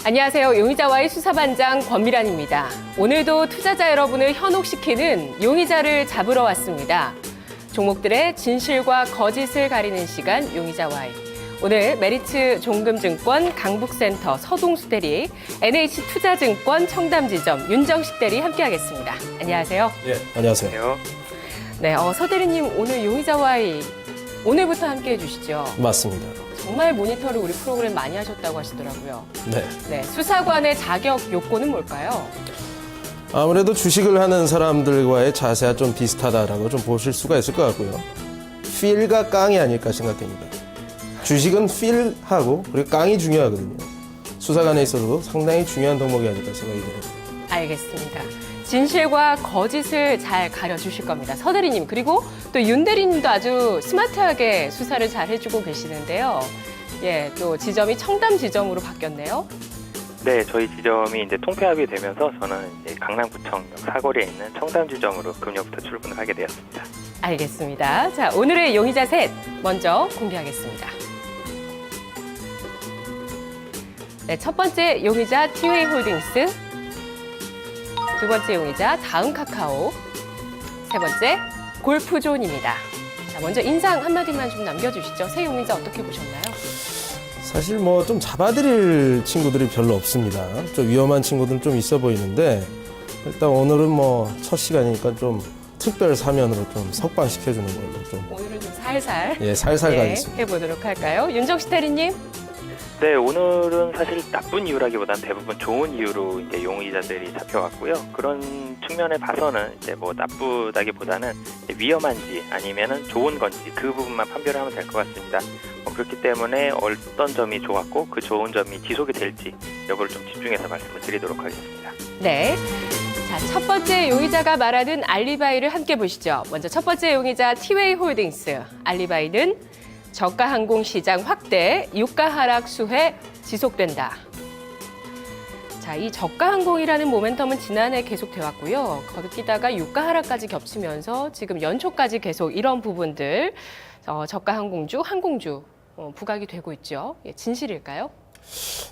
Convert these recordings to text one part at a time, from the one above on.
안녕하세요. 용의자와의 수사반장 권미란입니다. 오늘도 투자자 여러분을 현혹시키는 용의자를 잡으러 왔습니다. 종목들의 진실과 거짓을 가리는 시간 용의자와의. 오늘 메리츠 종금증권 강북센터 서동수 대리, NH투자증권 청담지점 윤정식 대리 함께하겠습니다. 안녕하세요. 예, 안녕하세요. 네, 서 대리님 오늘 용의자와의 오늘부터 함께해 주시죠. 맞습니다. 정말 모니터를 우리 프로그램 많이 하셨다고 하시더라고요. 네. 수사관의 자격 요건은 뭘까요? 아무래도 주식을 하는 사람들과의 자세가 좀 비슷하다라고 좀 보실 수가 있을 것 같고요. 필과 깡이 아닐까 생각됩니다. 주식은 필하고 그리고 깡이 중요하거든요. 수사관에 있어서도 상당히 중요한 덕목이 아닐까 생각이 듭니다. 알겠습니다. 진실과 거짓을 잘 가려주실 겁니다. 서 대리님, 그리고 또 윤 대리님도 아주 스마트하게 수사를 잘 해주고 계시는데요. 예, 또 지점이 청담 지점으로 바뀌었네요. 네, 저희 지점이 이제 통폐합이 되면서 저는 이제 강남구청역 사거리에 있는 청담 지점으로 금요일부터 출근을 하게 되었습니다. 알겠습니다. 자, 오늘의 용의자 셋 먼저 공개하겠습니다. 네, 첫 번째 용의자 티웨이홀딩스, 두 번째 용의자 다음카카오, 세 번째 골프존입니다. 자, 먼저 인상 한마디만 좀 남겨주시죠. 새 용의자 어떻게 보셨나요? 사실 뭐 좀 잡아드릴 친구들이 별로 없습니다. 좀 위험한 친구들은 좀 있어 보이는데 일단 오늘은 뭐 첫 시간이니까 좀 특별 사면으로 좀 석방시켜주는 걸로 좀 오늘은 좀 살살 살살 가겠습니다. 해보도록 할까요? 윤정식 대리님. 네, 오늘은 사실 나쁜 이유라기보단 대부분 좋은 이유로 이제 용의자들이 잡혀왔고요. 그런 측면에 봐서는 이제 뭐 나쁘다기보다는 이제 위험한지 아니면은 좋은 건지 그 부분만 판별을 하면 될 것 같습니다. 그렇기 때문에 어떤 점이 좋았고 그 좋은 점이 지속이 될지 여부를 좀 집중해서 말씀을 드리도록 하겠습니다. 네. 자, 첫 번째 용의자가 말하는 알리바이를 함께 보시죠. 먼저 첫 번째 용의자 티웨이홀딩스. 알리바이는 저가 항공 시장 확대, 유가 하락 수혜 지속된다. 자, 이 저가 항공이라는 모멘텀은 지난해 계속돼 왔고요. 거기다가 유가 하락까지 겹치면서 지금 연초까지 계속 이런 부분들 저가 항공주 부각이 되고 있죠. 예, 진실일까요?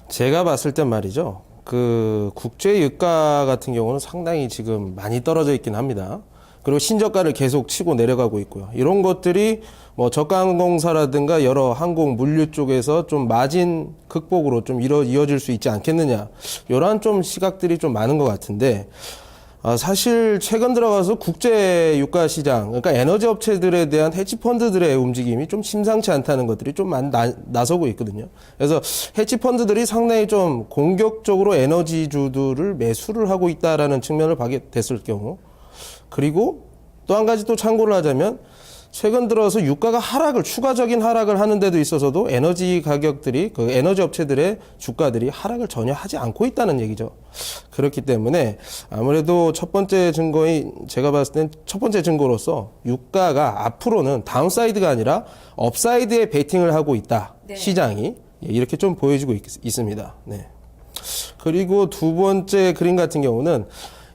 제가 봤을 땐 말이죠. 그 국제 유가 같은 경우는 상당히 지금 많이 떨어져 있긴 합니다. 그리고 신저가를 계속 치고 내려가고 있고요. 이런 것들이 뭐 저가 항공사라든가 여러 항공 물류 쪽에서 좀 마진 극복으로 좀 이어질 수 있지 않겠느냐. 이러한 좀 시각들이 좀 많은 것 같은데 사실 최근 들어가서 국제 유가 시장, 그러니까 에너지 업체들에 대한 헤지펀드들의 움직임이 좀 심상치 않다는 것들이 좀 많이 나서고 있거든요. 그래서 헤지펀드들이 상당히 좀 공격적으로 에너지주들을 매수를 하고 있다라는 측면을 보게 됐을 경우, 그리고 또 한 가지 또 참고를 하자면 최근 들어서 유가가 추가적인 하락을 하는 데도 있어서도 에너지 가격들이 그 에너지 업체들의 주가들이 하락을 전혀 하지 않고 있다는 얘기죠. 그렇기 때문에 아무래도 첫 번째 증거인 제가 봤을 땐 첫 번째 증거로서 유가가 앞으로는 다운사이드가 아니라 업사이드에 베팅을 하고 있다. 네. 시장이 이렇게 좀 보여지고 있습니다. 네. 그리고 두 번째 그림 같은 경우는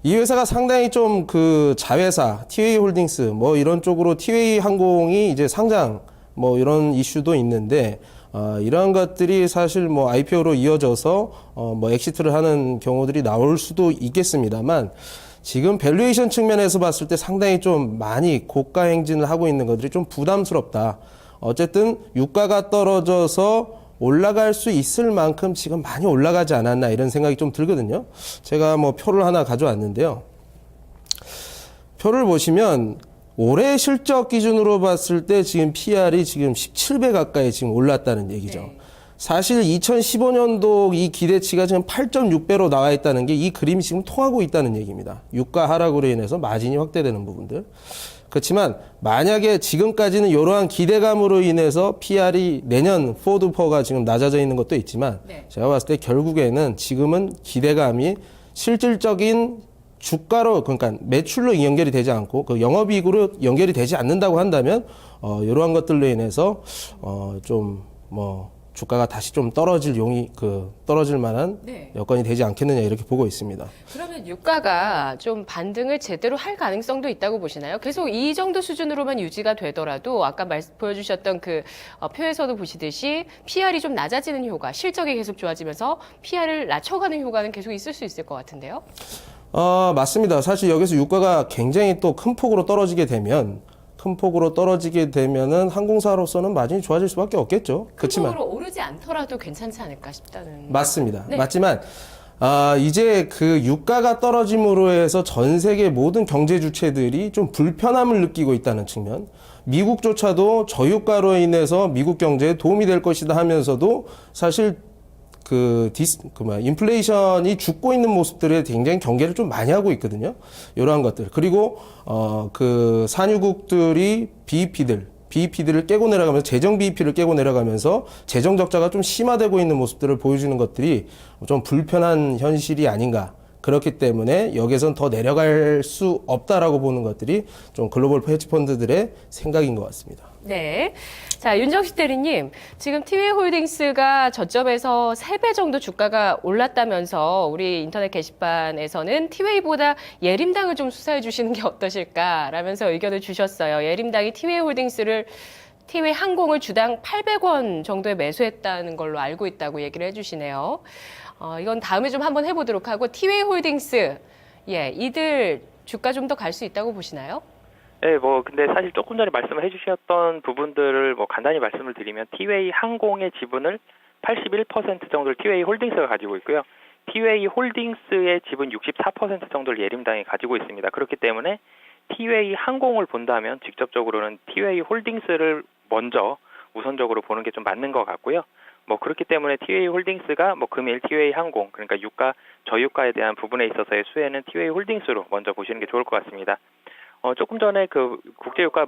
이 회사가 상당히 좀 그 자회사, 티웨이 홀딩스, 뭐 이런 쪽으로 티웨이 항공이 이제 상장, 뭐 이런 이슈도 있는데, 이러한 것들이 사실 뭐 IPO로 이어져서, 뭐 엑시트를 하는 경우들이 나올 수도 있겠습니다만, 지금 밸류에이션 측면에서 봤을 때 상당히 좀 많이 고가 행진을 하고 있는 것들이 좀 부담스럽다. 어쨌든 유가가 떨어져서 올라갈 수 있을 만큼 지금 많이 올라가지 않았나 이런 생각이 좀 들거든요. 제가 뭐 표를 하나 가져왔는데요. 표를 보시면 올해 실적 기준으로 봤을 때 지금 PR이 지금 17배 가까이 지금 올랐다는 얘기죠. 네. 사실 2015년도 이 기대치가 지금 8.6배로 나와 있다는 게 이 그림이 지금 통하고 있다는 얘기입니다. 유가 하락으로 인해서 마진이 확대되는 부분들. 그렇지만 만약에 지금까지는 이러한 기대감으로 인해서 PR이 내년 포워드4가 지금 낮아져 있는 것도 있지만 네. 제가 봤을 때 결국에는 지금은 기대감이 실질적인 주가로 그러니까 매출로 연결이 되지 않고 그 영업이익으로 연결이 되지 않는다고 한다면 이러한 것들로 인해서 좀 뭐 주가가 다시 좀 떨어질 만한 네. 여건이 되지 않겠느냐 이렇게 보고 있습니다. 그러면 유가가 좀 반등을 제대로 할 가능성도 있다고 보시나요? 계속 이 정도 수준으로만 유지가 되더라도 아까 보여주셨던 그 표에서도 보시듯이 PR이 좀 낮아지는 효과, 실적이 계속 좋아지면서 PR을 낮춰가는 효과는 계속 있을 수 있을 것 같은데요? 맞습니다. 사실 여기서 유가가 굉장히 또 큰 폭으로 떨어지게 되면은 항공사로서는 마진이 좋아질 수밖에 없겠죠. 큰 그렇지만 폭으로 오르지 않더라도 괜찮지 않을까 싶다는. 맞습니다. 네. 맞지만 이제 그 유가가 떨어짐으로 해서 전 세계 모든 경제 주체들이 좀 불편함을 느끼고 있다는 측면. 미국조차도 저유가로 인해서 미국 경제에 도움이 될 것이다 하면서도 사실 인플레이션이 죽고 있는 모습들에 굉장히 경계를 좀 많이 하고 있거든요. 이러한 것들. 그리고, 산유국들이 BEP들을 깨고 내려가면서, 재정 BEP를 깨고 내려가면서 재정 적자가 좀 심화되고 있는 모습들을 보여주는 것들이 좀 불편한 현실이 아닌가. 그렇기 때문에 여기선 더 내려갈 수 없다라고 보는 것들이 좀 글로벌 헤지펀드들의 생각인 것 같습니다. 네. 자, 윤정식 대리님, 지금 티웨이홀딩스가 저점에서 3배 정도 주가가 올랐다면서 우리 인터넷 게시판에서는 티웨이보다 예림당을 좀 수사해 주시는 게 어떠실까라면서 의견을 주셨어요. 예림당이 티웨이 항공을 주당 800원 정도에 매수했다는 걸로 알고 있다고 얘기를 해주시네요. 이건 다음에 좀 한번 해보도록 하고, 티웨이홀딩스, 이들 주가 좀 더 갈 수 있다고 보시나요? 네, 근데 사실 조금 전에 말씀을 해주셨던 부분들을 간단히 말씀을 드리면, 티웨이 항공의 지분을 81% 정도를 티웨이 홀딩스가 가지고 있고요. 티웨이 홀딩스의 지분 64% 정도를 예림당이 가지고 있습니다. 그렇기 때문에 티웨이 항공을 본다면 직접적으로는 티웨이 홀딩스를 먼저 우선적으로 보는 게 좀 맞는 것 같고요. 그렇기 때문에 티웨이 홀딩스가 금일 티웨이 항공, 그러니까 저유가에 대한 부분에 있어서의 수혜는 티웨이 홀딩스로 먼저 보시는 게 좋을 것 같습니다. 조금 전에 국제유가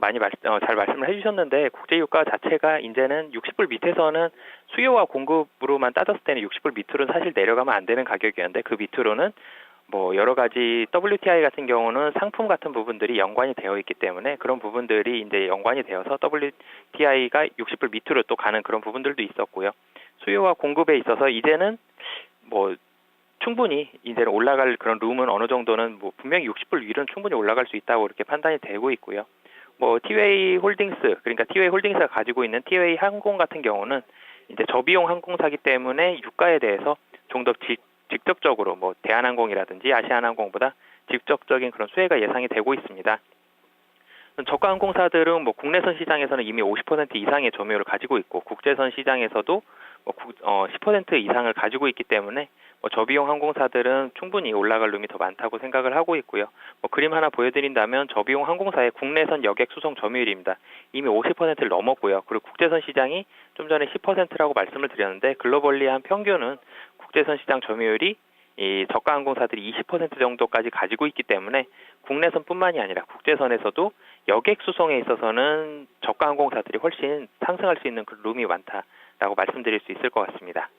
잘 말씀을 해주셨는데, 국제유가 자체가 이제는 60불 밑에서는 수요와 공급으로만 따졌을 때는 60불 밑으로는 사실 내려가면 안 되는 가격이었는데, 그 밑으로는 여러 가지 WTI 같은 경우는 상품 같은 부분들이 연관이 되어 있기 때문에 그런 부분들이 이제 연관이 되어서 WTI가 60불 밑으로 또 가는 그런 부분들도 있었고요. 수요와 공급에 있어서 이제는 충분히 이제는 올라갈 그런 룸은 어느 정도는 분명히 60불 위로는 충분히 올라갈 수 있다고 이렇게 판단이 되고 있고요. 티웨이 홀딩스, 그러니까 티웨이 홀딩스가 가지고 있는 티웨이 항공 같은 경우는 이제 저비용 항공사기 때문에 유가에 대해서 좀 더 직접적으로 대한항공이라든지 아시아나항공보다 직접적인 그런 수혜가 예상이 되고 있습니다. 저가 항공사들은 국내선 시장에서는 이미 50% 이상의 점유율을 가지고 있고, 국제선 시장에서도 10% 이상을 가지고 있기 때문에 저비용 항공사들은 충분히 올라갈 룸이 더 많다고 생각을 하고 있고요. 그림 하나 보여드린다면 저비용 항공사의 국내선 여객 수송 점유율입니다. 이미 50%를 넘었고요. 그리고 국제선 시장이 좀 전에 10%라고 말씀을 드렸는데, 글로벌리 한 평균은 국제선 시장 점유율이 이 저가 항공사들이 20% 정도까지 가지고 있기 때문에 국내선뿐만이 아니라 국제선에서도 여객 수송에 있어서는 저가 항공사들이 훨씬 상승할 수 있는 그 룸이 많다라고 말씀드릴 수 있을 것 같습니다.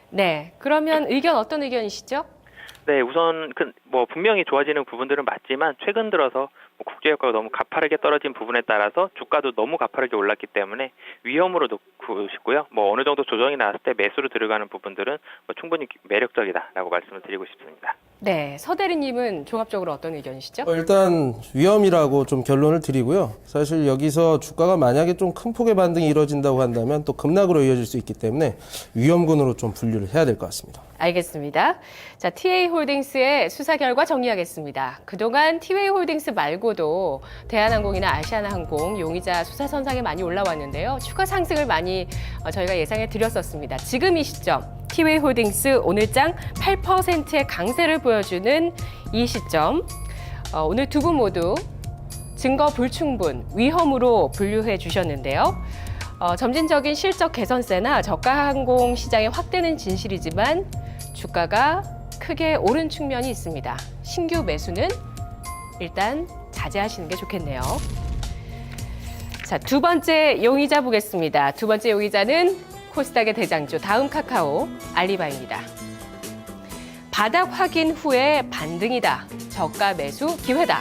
네. 그러면 어떤 의견이시죠? 네, 우선 분명히 좋아지는 부분들은 맞지만 최근 들어서 국제유가가 너무 가파르게 떨어진 부분에 따라서 주가도 너무 가파르게 올랐기 때문에 위험으로 놓고 싶고요. 어느 정도 조정이 나왔을 때 매수로 들어가는 부분들은 충분히 매력적이다라고 말씀을 드리고 싶습니다. 네, 서 대리님은 종합적으로 어떤 의견이시죠? 일단 위험이라고 좀 결론을 드리고요. 사실 여기서 주가가 만약에 좀 큰 폭의 반등이 이루어진다고 한다면 또 급락으로 이어질 수 있기 때문에 위험군으로 좀 분류를 해야 될 것 같습니다. 알겠습니다. 자, 티웨이홀딩스의 수사 결과 정리하겠습니다. 그동안 티웨이홀딩스 말고도 대한항공이나 아시아나항공, 용의자 수사 선상에 많이 올라왔는데요. 추가 상승을 많이 저희가 예상해 드렸었습니다. 지금 이 시점 티웨이홀딩스 오늘장 8%의 강세를 보여주는 이 시점, 오늘 두 분 모두 증거 불충분, 위험으로 분류해 주셨는데요. 점진적인 실적 개선세나 저가 항공 시장의 확대는 진실이지만 주가가 크게 오른 측면이 있습니다. 신규 매수는 일단 자제하시는 게 좋겠네요. 자, 두 번째 용의자 보겠습니다. 두 번째 용의자는 코스닥의 대장주 다음 카카오 알리바이입니다. 바닥 확인 후에 반등이다. 저가 매수 기회다.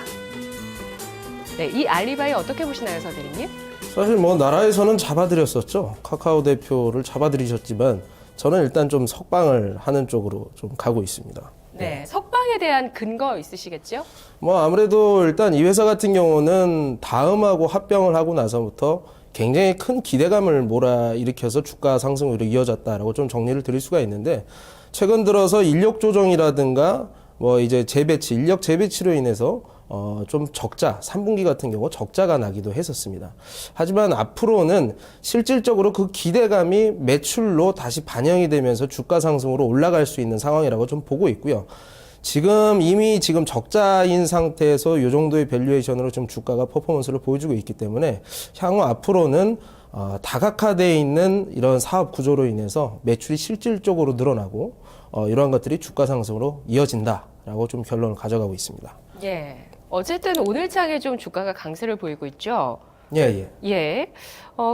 네, 이 알리바이 어떻게 보시나요, 서대리님? 사실 뭐 나라에서는 잡아들였었죠. 카카오 대표를 잡아들이셨지만 저는 일단 좀 석방을 하는 쪽으로 좀 가고 있습니다. 네, 석방에 대한 근거 있으시겠죠? 뭐 아무래도 일단 이 회사 같은 경우는 다음하고 합병을 하고 나서부터 굉장히 큰 기대감을 몰아일으켜서 주가 상승으로 이어졌다라고 좀 정리를 드릴 수가 있는데, 최근 들어서 인력 조정이라든가 뭐 이제 재배치, 인력 재배치로 인해서 좀 적자, 3분기 같은 경우 적자가 나기도 했었습니다. 하지만 앞으로는 실질적으로 그 기대감이 매출로 다시 반영이 되면서 주가 상승으로 올라갈 수 있는 상황이라고 좀 보고 있고요. 지금 이미 지금 적자인 상태에서 이 정도의 밸류에이션으로 좀 주가가 퍼포먼스를 보여주고 있기 때문에 향후 앞으로는 다각화되어 있는 이런 사업 구조로 인해서 매출이 실질적으로 늘어나고 이러한 것들이 주가 상승으로 이어진다라고 좀 결론을 가져가고 있습니다. 예. 어쨌든 오늘 장에 좀 주가가 강세를 보이고 있죠. 예. 예.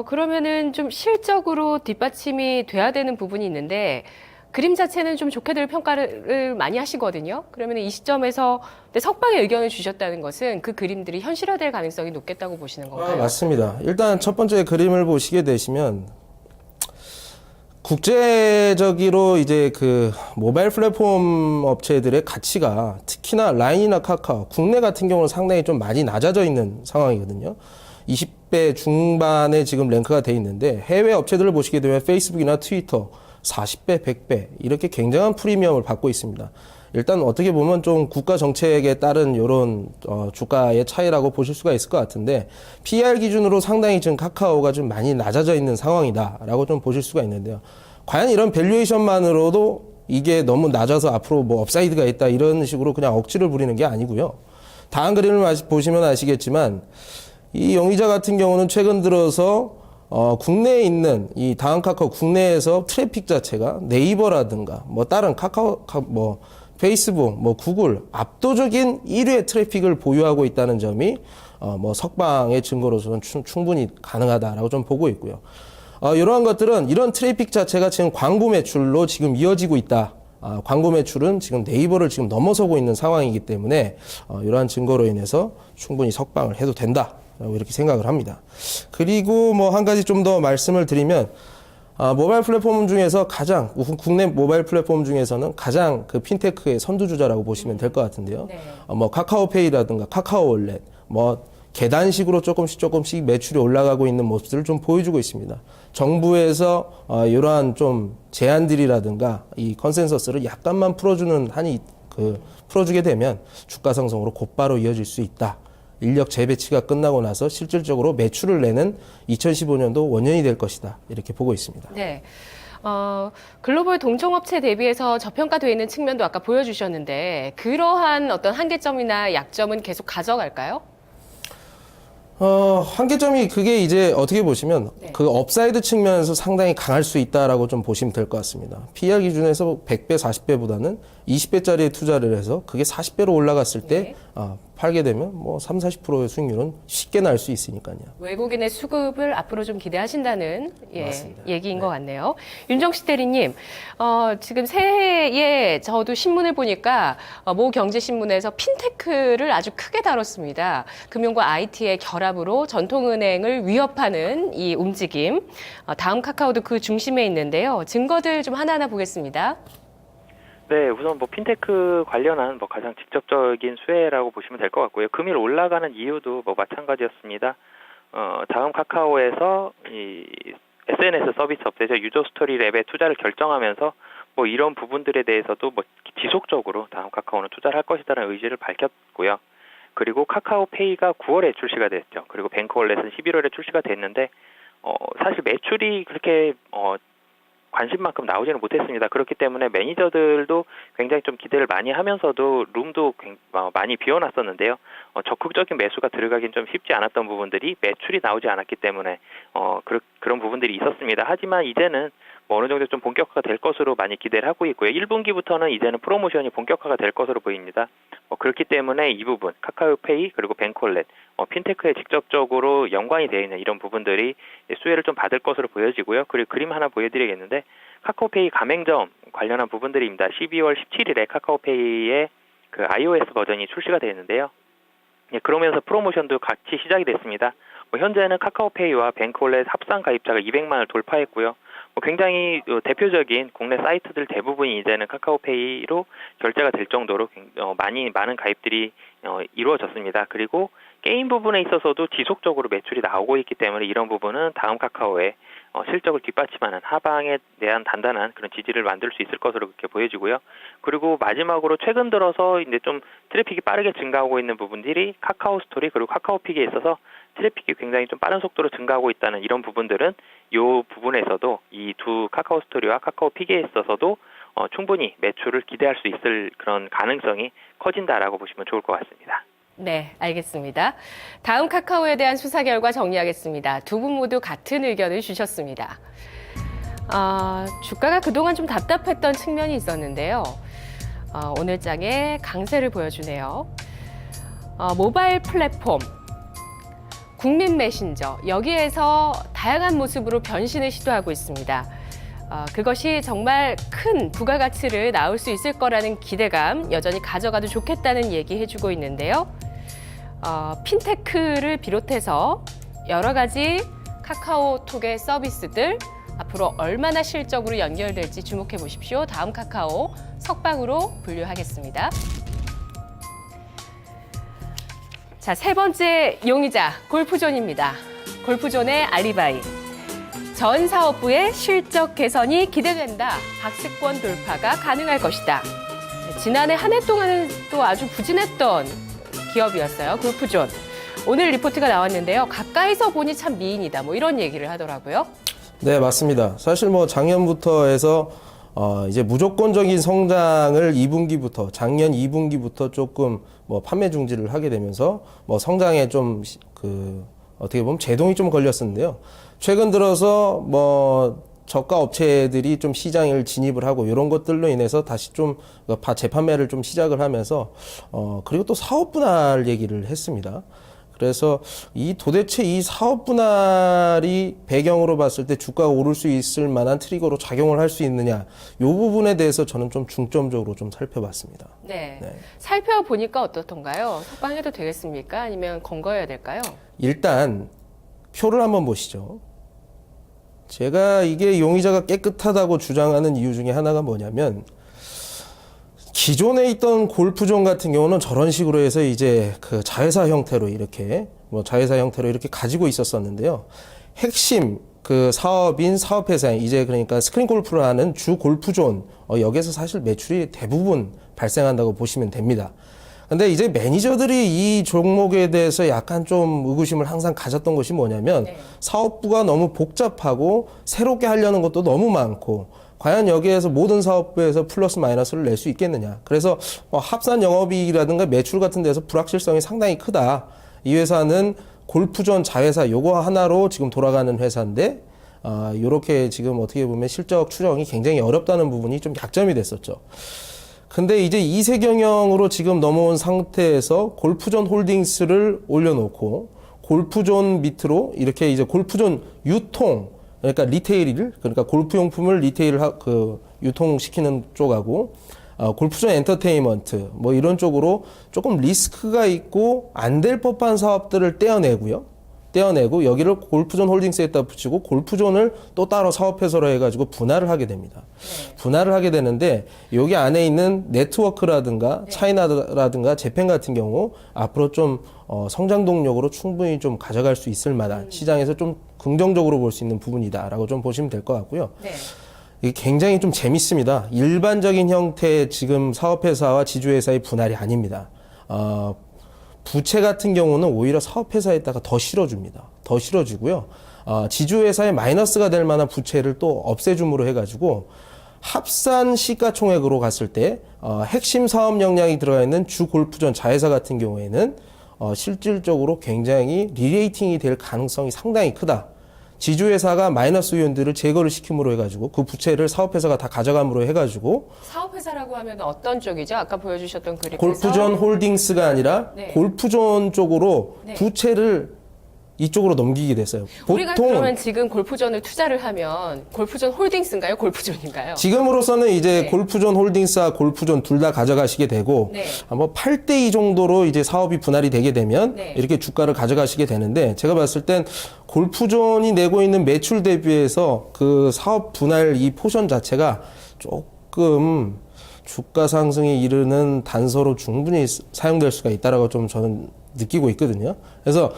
그러면은 좀 실적으로 뒷받침이 돼야 되는 부분이 있는데, 그림 자체는 좀 좋게들 평가를 많이 하시거든요. 그러면 이 시점에서 석방의 의견을 주셨다는 것은 그 그림들이 현실화될 가능성이 높겠다고 보시는 건가요? 맞습니다. 일단 첫 번째 그림을 보시게 되시면 국제적으로 이제 그 모바일 플랫폼 업체들의 가치가 특히나 라인이나 카카오, 국내 같은 경우는 상당히 좀 많이 낮아져 있는 상황이거든요. 20배 중반에 지금 랭크가 돼 있는데, 해외 업체들을 보시게 되면 페이스북이나 트위터 40배, 100배 이렇게 굉장한 프리미엄을 받고 있습니다. 일단 어떻게 보면 좀 국가 정책에 따른 이런 주가의 차이라고 보실 수가 있을 것 같은데, PER 기준으로 상당히 지금 카카오가 좀 많이 낮아져 있는 상황이다라고 좀 보실 수가 있는데요. 과연 이런 밸류에이션만으로도 이게 너무 낮아서 앞으로 뭐 업사이드가 있다 이런 식으로 그냥 억지를 부리는 게 아니고요. 다음 그림을 보시면 아시겠지만 이 용의자 같은 경우는 최근 들어서 국내에 있는 이 다음카카오 국내에서 트래픽 자체가 네이버라든가 뭐 다른 뭐 페이스북, 뭐 구글 압도적인 1위의 트래픽을 보유하고 있다는 점이 뭐 석방의 증거로서는 충분히 가능하다라고 좀 보고 있고요. 이러한 것들은 이런 트래픽 자체가 지금 광고 매출로 지금 이어지고 있다. 광고 매출은 지금 네이버를 지금 넘어서고 있는 상황이기 때문에 이러한 증거로 인해서 충분히 석방을 해도 된다. 라고 이렇게 생각을 합니다. 그리고 뭐 한 가지 좀 더 말씀을 드리면, 모바일 플랫폼 중에서 가장, 국내 모바일 플랫폼 중에서는 가장 그 핀테크의 선두주자라고 보시면 될 것 같은데요. 네. 뭐 카카오페이라든가 카카오월렛, 뭐 계단식으로 조금씩 매출이 올라가고 있는 모습들을 좀 보여주고 있습니다. 정부에서 이러한 좀 제한들이라든가 이 컨센서스를 약간만 풀어주게 되면 주가 상승으로 곧바로 이어질 수 있다. 인력 재배치가 끝나고 나서 실질적으로 매출을 내는 2015년도 원년이 될 것이다. 이렇게 보고 있습니다. 네. 글로벌 동종업체 대비해서 저평가되어 있는 측면도 아까 보여주셨는데, 그러한 어떤 한계점이나 약점은 계속 가져갈까요? 한계점이 그게 이제 어떻게 보시면 네. 그 업사이드 측면에서 상당히 강할 수 있다라고 좀 보시면 될 것 같습니다. PER 기준에서 100배, 40배보다는 20배짜리에 투자를 해서 그게 40배로 올라갔을 때 네. 팔게 되면 뭐 30, 40%의 수익률은 쉽게 날 수 있으니까요. 외국인의 수급을 앞으로 좀 기대하신다는 맞습니다. 얘기인 네. 것 같네요. 윤정식 대리님, 지금 새해에 저도 신문을 보니까 모 경제신문에서 핀테크를 아주 크게 다뤘습니다. 금융과 IT의 결합으로 전통은행을 위협하는 이 움직임, 다음 카카오도 그 중심에 있는데요. 증거들 좀 하나하나 보겠습니다. 네, 우선 뭐 핀테크 관련한 뭐 가장 직접적인 수혜라고 보시면 될 것 같고요. 금일 올라가는 이유도 뭐 마찬가지였습니다. 다음 카카오에서 이 SNS 서비스 업체죠, 유저 스토리 랩에 투자를 결정하면서 뭐 이런 부분들에 대해서도 뭐 지속적으로 다음 카카오는 투자를 할 것이다라는 의지를 밝혔고요. 그리고 카카오페이가 9월에 출시가 됐죠. 그리고 뱅크월렛은 11월에 출시가 됐는데 사실 매출이 그렇게 관심만큼 나오지는 못했습니다. 그렇기 때문에 매니저들도 굉장히 좀 기대를 많이 하면서도 룸도 많이 비워놨었는데요. 적극적인 매수가 들어가긴 좀 쉽지 않았던 부분들이 매출이 나오지 않았기 때문에 그런 부분들이 있었습니다. 하지만 이제는 뭐 어느 정도 좀 본격화가 될 것으로 많이 기대를 하고 있고요. 1분기부터는 이제는 프로모션이 본격화가 될 것으로 보입니다. 그렇기 때문에 이 부분, 카카오페이 그리고 뱅크월렛, 핀테크에 직접적으로 연관이 되어 있는 이런 부분들이 수혜를 좀 받을 것으로 보여지고요. 그리고 그림 하나 보여드리겠는데, 카카오페이 가맹점 관련한 부분들입니다. 12월 17일에 카카오페이의 그 iOS 버전이 출시가 되어 있는데요. 예, 그러면서 프로모션도 같이 시작이 됐습니다. 현재는 카카오페이와 뱅크월렛 합산 가입자가 200만을 돌파했고요. 굉장히 대표적인 국내 사이트들 대부분이 이제는 카카오페이로 결제가 될 정도로 많은 가입들이 이루어졌습니다. 그리고 게임 부분에 있어서도 지속적으로 매출이 나오고 있기 때문에 이런 부분은 다음 카카오의 실적을 뒷받침하는 하방에 대한 단단한 그런 지지를 만들 수 있을 것으로 그렇게 보여지고요. 그리고 마지막으로 최근 들어서 이제 좀 트래픽이 빠르게 증가하고 있는 부분들이 카카오 스토리 그리고 카카오픽에 있어서 트래픽이 굉장히 좀 빠른 속도로 증가하고 있다는 이런 부분들은 이 부분에서도 이 두 카카오 스토리와 카카오픽에 있어서도 충분히 매출을 기대할 수 있을 그런 가능성이 커진다라고 보시면 좋을 것 같습니다. 네, 알겠습니다. 다음 카카오에 대한 수사 결과 정리하겠습니다. 두 분 모두 같은 의견을 주셨습니다. 주가가 그동안 좀 답답했던 측면이 있었는데요. 오늘 장에 강세를 보여주네요. 모바일 플랫폼, 국민 메신저, 여기에서 다양한 모습으로 변신을 시도하고 있습니다. 그것이 정말 큰 부가가치를 낳을 수 있을 거라는 기대감 여전히 가져가도 좋겠다는 얘기 해주고 있는데요. 핀테크를 비롯해서 여러 가지 카카오톡의 서비스들 앞으로 얼마나 실적으로 연결될지 주목해 보십시오. 다음 카카오 석방으로 분류하겠습니다. 자, 세 번째 용의자 골프존입니다. 골프존의 알리바이. 전 사업부의 실적 개선이 기대된다. 박스권 돌파가 가능할 것이다. 지난해 한 해 동안은 또 아주 부진했던 기업이었어요. 골프존. 오늘 리포트가 나왔는데요. 가까이서 보니 참 미인이다. 이런 얘기를 하더라고요. 네, 맞습니다. 사실 작년부터 해서 이제 무조건적인 성장을 2분기부터 작년 2분기부터 조금 판매 중지를 하게 되면서 성장에 좀 어떻게 보면 제동이 좀 걸렸었는데요. 최근 들어서 저가 업체들이 좀 시장을 진입을 하고 이런 것들로 인해서 다시 좀 재판매를 좀 시작을 하면서 그리고 또 사업 분할 얘기를 했습니다. 그래서 도대체 이 사업 분할이 배경으로 봤을 때 주가가 오를 수 있을 만한 트리거로 작용을 할 수 있느냐, 이 부분에 대해서 저는 좀 중점적으로 좀 살펴봤습니다. 네. 네. 살펴보니까 어떻던가요? 석방해도 되겠습니까? 아니면 검거해야 될까요? 일단 표를 한번 보시죠. 제가 이게 용의자가 깨끗하다고 주장하는 이유 중에 하나가 뭐냐면, 기존에 있던 골프존 같은 경우는 저런 식으로 해서 이제 자회사 형태로 이렇게 가지고 있었었는데요. 핵심 사업인 사업회사, 이제 그러니까 스크린 골프를 하는 주 골프존, 여기에서 사실 매출이 대부분 발생한다고 보시면 됩니다. 근데 이제 매니저들이 이 종목에 대해서 약간 좀 의구심을 항상 가졌던 것이 뭐냐면, 사업부가 너무 복잡하고 새롭게 하려는 것도 너무 많고, 과연 여기에서 모든 사업부에서 플러스 마이너스를 낼 수 있겠느냐. 그래서 합산 영업이익이라든가 매출 같은 데서 불확실성이 상당히 크다. 이 회사는 골프존 자회사 요거 하나로 지금 돌아가는 회사인데, 요렇게 지금 어떻게 보면 실적 추정이 굉장히 어렵다는 부분이 좀 약점이 됐었죠. 근데 이제 이세 경영으로 지금 넘어온 상태에서 골프존 홀딩스를 올려놓고, 골프존 밑으로 이렇게 이제 골프존 유통, 그러니까 골프용품을 유통시키는 쪽하고, 골프존 엔터테인먼트, 이런 쪽으로 조금 리스크가 있고 안 될 법한 사업들을 떼어내고 여기를 골프존 홀딩스에다 붙이고 골프존을 또 따로 사업회사로 해가지고 분할을 하게 됩니다. 분할을 하게 되는데 여기 안에 있는 네트워크라든가 차이나라든가 재팬 같은 경우 앞으로 좀 성장 동력으로 충분히 좀 가져갈 수 있을 만한 시장에서 좀 긍정적으로 볼 수 있는 부분이다라고 좀 보시면 될 것 같고요. 네. 이게 굉장히 좀 재밌습니다. 일반적인 형태의 지금 사업회사와 지주회사의 분할이 아닙니다. 부채 같은 경우는 오히려 사업회사에다가 더 실어줍니다. 더 실어주고요. 지주회사의 마이너스가 될 만한 부채를 또 없애줌으로 해가지고 합산 시가총액으로 갔을 때 핵심 사업 역량이 들어가 있는 주 골프존 자회사 같은 경우에는 실질적으로 굉장히 리레이팅이 될 가능성이 상당히 크다. 지주회사가 마이너스 요인들을 제거를 시킴으로 해가지고 그 부채를 사업회사가 다 가져감으로 해가지고 사업회사라고 하면 어떤 쪽이죠? 아까 보여주셨던 그림에서 골프존 홀딩스가 아니라 골프존 쪽으로 부채를 이쪽으로 넘기게 됐어요. 우리가 그러면 지금 골프존을 투자를 하면 골프존 홀딩스인가요? 골프존인가요? 지금으로서는 이제 네. 골프존 홀딩스와 골프존 둘 다 가져가시게 되고 네. 아마 8대2 정도로 이제 사업이 분할이 되게 되면 네. 이렇게 주가를 가져가시게 되는데 제가 봤을 땐 골프존이 내고 있는 매출 대비해서 그 사업 분할 이 포션 자체가 조금 주가 상승에 이르는 단서로 충분히 사용될 수가 있다라고 좀 저는 느끼고 있거든요. 그래서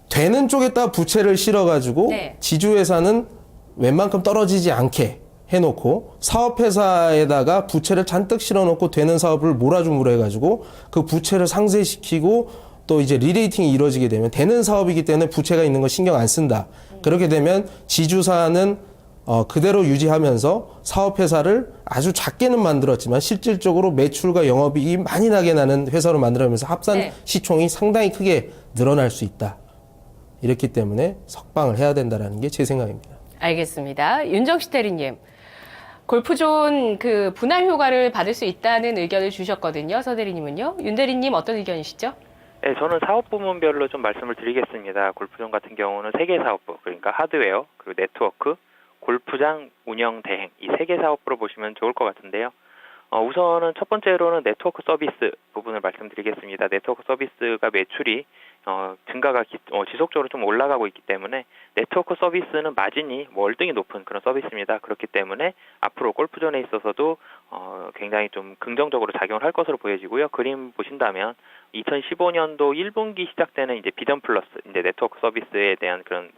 되는 쪽에다 부채를 실어가지고 네. 지주회사는 웬만큼 떨어지지 않게 해놓고 사업회사에다가 부채를 잔뜩 실어놓고 되는 사업을 몰아줌으로 해가지고 그 부채를 상쇄시키고 또 이제 리레이팅이 이루어지게 되면 되는 사업이기 때문에 부채가 있는 거 신경 안 쓴다. 그렇게 되면 지주사는 그대로 유지하면서 사업회사를 아주 작게는 만들었지만 실질적으로 매출과 영업이익이 많이 나게 나는 회사로 만들어가면서 합산 네. 시총이 상당히 크게 늘어날 수 있다. 이렇기 때문에 석방을 해야 된다는 게 제 생각입니다. 알겠습니다. 윤정식 대리님. 골프존 그 분할 효과를 받을 수 있다는 의견을 주셨거든요. 서 대리님은요. 윤 대리님 어떤 의견이시죠? 네, 저는 사업 부문별로 좀 말씀을 드리겠습니다. 골프존 같은 경우는 3개 사업부, 그러니까 하드웨어, 그리고 네트워크, 골프장 운영 대행 이 3개 사업부로 보시면 좋을 것 같은데요. 우선은 첫 번째로는 네트워크 서비스 부분을 말씀드리겠습니다. 네트워크 서비스가 매출이 증가가 지속적으로 좀 올라가고 있기 때문에 네트워크 서비스는 마진이 월등히 높은 그런 서비스입니다. 그렇기 때문에 앞으로 골프존에 있어서도 굉장히 좀 긍정적으로 작용을 할 것으로 보여지고요. 그림 보신다면 2015년도 1분기 시작되는 이제 비전 플러스 이제 네트워크 서비스에 대한 그런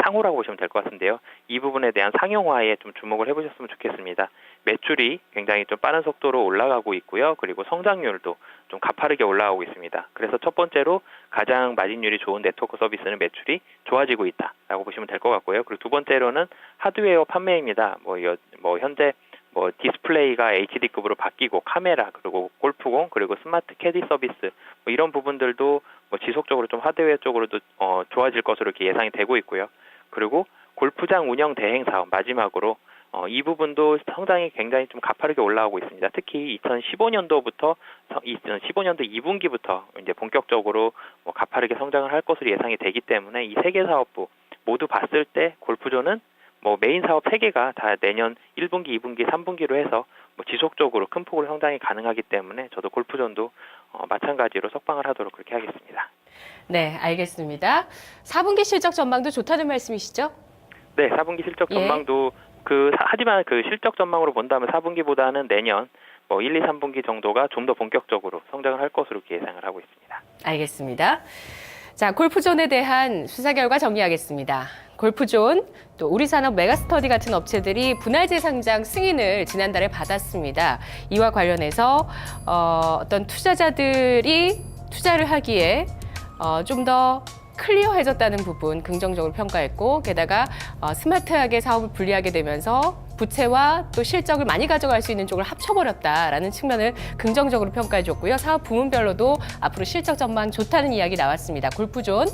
상호라고 보시면 될 것 같은데요. 이 부분에 대한 상용화에 좀 주목을 해보셨으면 좋겠습니다. 매출이 굉장히 좀 빠른 속도로 올라가고 있고요. 그리고 성장률도 좀 가파르게 올라가고 있습니다. 그래서 첫 번째로 가장 마진율이 좋은 네트워크 서비스는 매출이 좋아지고 있다라고 보시면 될 것 같고요. 그리고 두 번째로는 하드웨어 판매입니다. 현재 디스플레이가 HD급으로 바뀌고 카메라 그리고 골프공 그리고 스마트 캐디 서비스 이런 부분들도 지속적으로 좀 하드웨어 쪽으로도 좋아질 것으로 이렇게 예상이 되고 있고요. 그리고 골프장 운영 대행 사업 마지막으로 이 부분도 성장이 굉장히 좀 가파르게 올라오고 있습니다. 특히 2015년도부터 2015년도 2분기부터 이제 본격적으로 가파르게 성장을 할 것으로 예상이 되기 때문에 이 3개 사업부 모두 봤을 때 골프존은 메인 사업 3개가 다 내년 1분기, 2분기, 3분기로 해서 지속적으로 큰 폭으로 성장이 가능하기 때문에 저도 골프존도 마찬가지로 석방을 하도록 그렇게 하겠습니다. 네, 알겠습니다. 4분기 실적 전망도 좋다는 말씀이시죠? 네, 4분기 실적 전망도 하지만 그 실적 전망으로 본다면 4분기보다는 내년 1, 2, 3분기 정도가 좀 더 본격적으로 성장을 할 것으로 이렇게 예상을 하고 있습니다. 알겠습니다. 자, 골프존에 대한 수사 결과 정리하겠습니다. 골프존, 또 우리산업 메가스터디 같은 업체들이 분할재 상장 승인을 지난달에 받았습니다. 이와 관련해서 어떤 투자자들이 투자를 하기에 좀 더 클리어해졌다는 부분 긍정적으로 평가했고 게다가 스마트하게 사업을 분리하게 되면서 부채와 또 실적을 많이 가져갈 수 있는 쪽을 합쳐버렸다라는 측면을 긍정적으로 평가해줬고요. 사업 부문별로도 앞으로 실적 전망 좋다는 이야기 나왔습니다. 골프존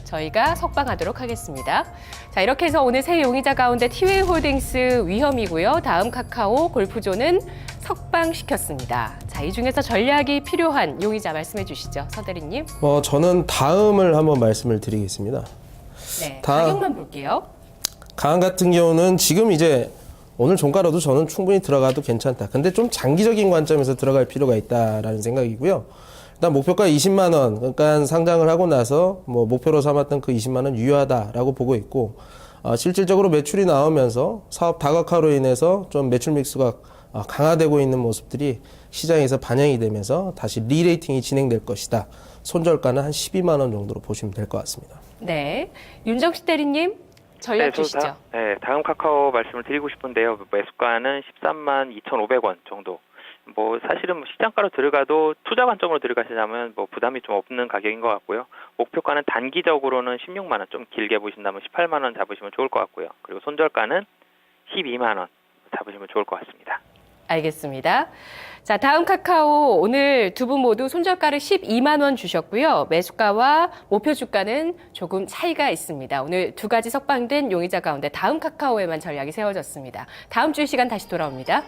저희가 석방하도록 하겠습니다. 자, 이렇게 해서 오늘 새 용의자 가운데 티웨이홀딩스 위험이고요. 다음 카카오 골프존은 석방시켰습니다. 자, 이 중에서 전략이 필요한 용의자 말씀해 주시죠. 서 대리님. 저는 다음을 한번 말씀을 드리겠습니다. 네, 가격만 볼게요. 강 같은 경우는 지금 이제 오늘 종가로도 저는 충분히 들어가도 괜찮다. 근데 좀 장기적인 관점에서 들어갈 필요가 있다라는 생각이고요. 일단 목표가 20만 원, 그러니까 상장을 하고 나서 목표로 삼았던 그 20만 원 유효하다라고 보고 있고, 실질적으로 매출이 나오면서 사업 다각화로 인해서 좀 매출 믹스가 강화되고 있는 모습들이 시장에서 반영이 되면서 다시 리레이팅이 진행될 것이다. 손절가는 한 12만 원 정도로 보시면 될 것 같습니다. 네, 윤정식 대리님 전략 주시죠. 다음 카카오 말씀을 드리고 싶은데요. 매수가는 13만 2,500원 정도. 사실은 시장가로 들어가도 투자 관점으로 들어가시자면 부담이 좀 없는 가격인 것 같고요. 목표가는 단기적으로는 16만 원, 좀 길게 보신다면 18만 원 잡으시면 좋을 것 같고요. 그리고 손절가는 12만 원 잡으시면 좋을 것 같습니다. 알겠습니다. 자, 다음 카카오 오늘 두 분 모두 손절가를 12만 원 주셨고요. 매수가와 목표 주가는 조금 차이가 있습니다. 오늘 두 가지 석방된 용의자 가운데 다음 카카오에만 전략이 세워졌습니다. 다음 주 이 시간 다시 돌아옵니다.